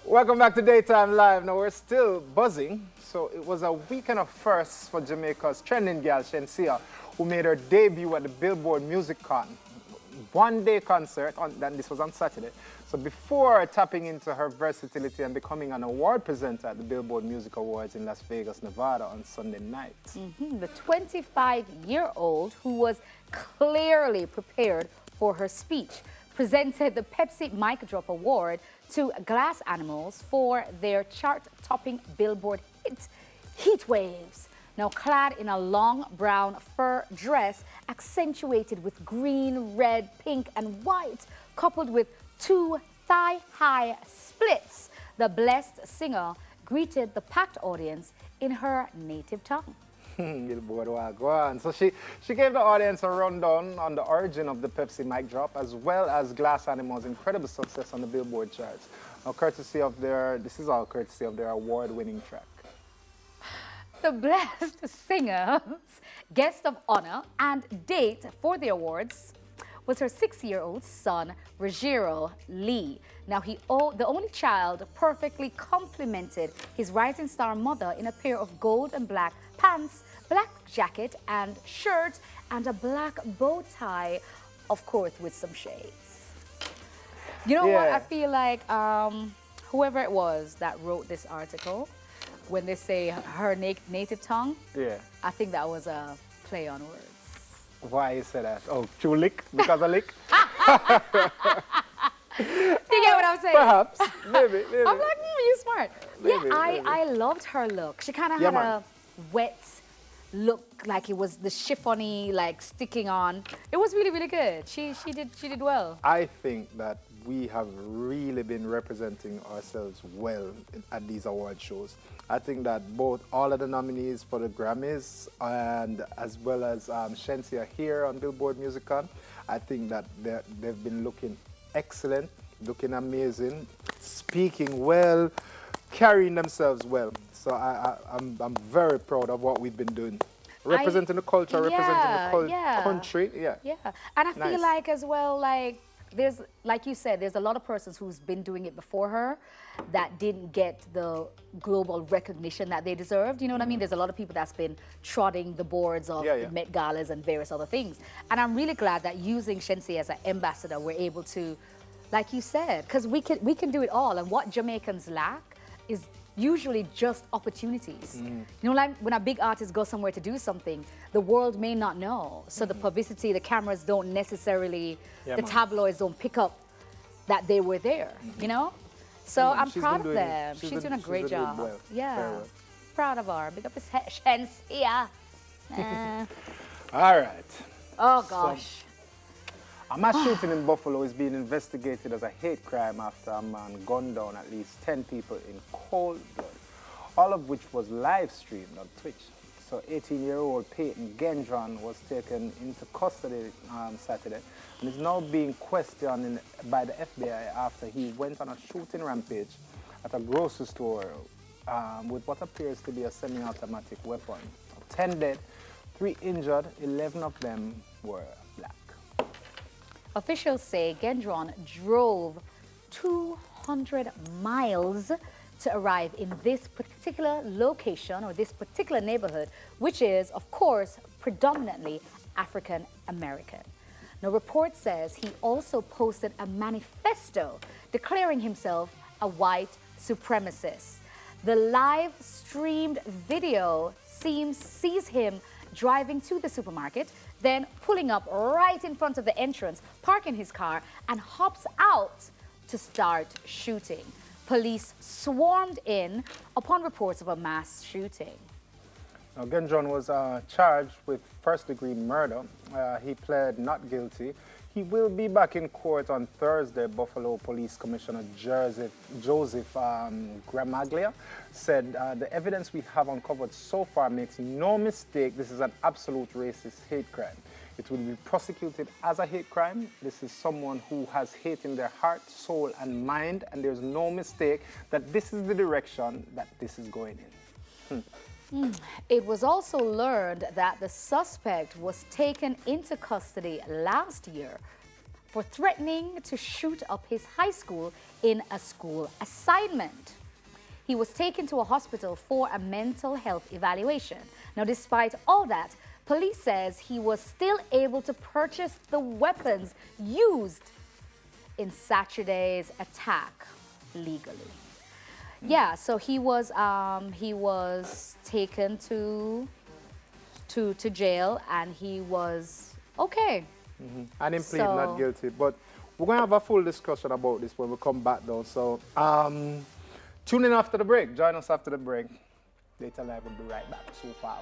Welcome back to Daytime Live. Now we're still buzzing. So it was a weekend of firsts for Jamaica's trending girl, Shenseea, who made her debut at the Billboard Music Con. One-day concert, and this was on Saturday. So before tapping into her versatility and becoming an award presenter at the Billboard Music Awards in Las Vegas, Nevada on Sunday night. The 25-year-old, who was clearly prepared for her speech, presented the Pepsi Mic Drop Award to Glass Animals for their chart-topping Billboard hit, Heat Waves. Now clad in a long brown fur dress accentuated with green, red, pink, and white, coupled with two thigh-high splits, the blessed singer greeted the packed audience in her native tongue. Billboard Wagwan. So she gave the audience a rundown on the origin of the Pepsi Mic Drop, as well as Glass Animals' incredible success on the Billboard charts. Now, this is all courtesy of their award-winning track. The blessed singer's guest of honor and date for the awards was her 6-year-old son, Rogero Lee. Now, the only child, perfectly complemented his rising star mother in a pair of gold and black pants, black jacket and shirt, and a black bow tie, of course, with some shades. You know what? I feel like whoever it was that wrote this article, when they say her native tongue, I think that was a play on words. Why you say that? Oh, true lick? Because of lick? You get what I'm saying? Perhaps. Maybe. I'm like, you smart. Maybe. I loved her look. She kind of had a wet look, like it was the chiffony, like sticking on. It was really, really good. She did well. I think that we have really been representing ourselves well at these award shows. I think that all of the nominees for the Grammys and as well as Shenseea here on Billboard Music Con, I think that they've been looking excellent, looking amazing, speaking well, carrying themselves well. So I'm very proud of what we've been doing. Representing the culture, representing the country. Yeah. And I feel like as well, like, there's, like you said, there's a lot of persons who's been doing it before her that didn't get the global recognition that they deserved. You know what I mean? There's a lot of people that's been trotting the boards of the Met Galas and various other things. And I'm really glad that using Shenseea as an ambassador, we're able to, like you said, because we can do it all. And what Jamaicans lack is usually just opportunities. You know, like when a big artist goes somewhere to do something, the world may not know. So the publicity, the cameras don't necessarily, the tabloids don't pick up that they were there, you know? So I'm proud of them. She's doing a great job. Well. Proud of her. Big up his Shenseea. All right. Oh, gosh. A mass shooting in Buffalo is being investigated as a hate crime after a man gunned down at least 10 people in cold blood, all of which was live streamed on Twitch. So 18-year-old Peyton Gendron was taken into custody Saturday and is now being questioned by the FBI after he went on a shooting rampage at a grocery store with what appears to be a semi-automatic weapon. 10 dead, 3 injured, 11 of them were black. Officials say Gendron drove 200 miles to arrive in this particular location or this particular neighborhood, which is, of course, predominantly African American. Now, report says he also posted a manifesto declaring himself a white supremacist. The live streamed video sees him driving to the supermarket, then pulling up right in front of the entrance, parking his car, and hops out to start shooting. Police swarmed in upon reports of a mass shooting. Now, Gendron was charged with first-degree murder. He pled not guilty. He will be back in court on Thursday. Buffalo Police Commissioner Joseph Gramaglia said the evidence we have uncovered so far makes no mistake this is an absolute racist hate crime. It will be prosecuted as a hate crime. This is someone who has hate in their heart, soul, and mind, and there's no mistake that this is the direction that this is going in. It was also learned that the suspect was taken into custody last year for threatening to shoot up his high school in a school assignment. He was taken to a hospital for a mental health evaluation. Now, despite all that, police says he was still able to purchase the weapons used in Saturday's attack legally. Yeah, so he was taken to jail, and he was okay. And him plead not guilty. But we're going to have a full discussion about this when we come back, though. So tune in after the break. Join us after the break. Data Live will be right back. So far.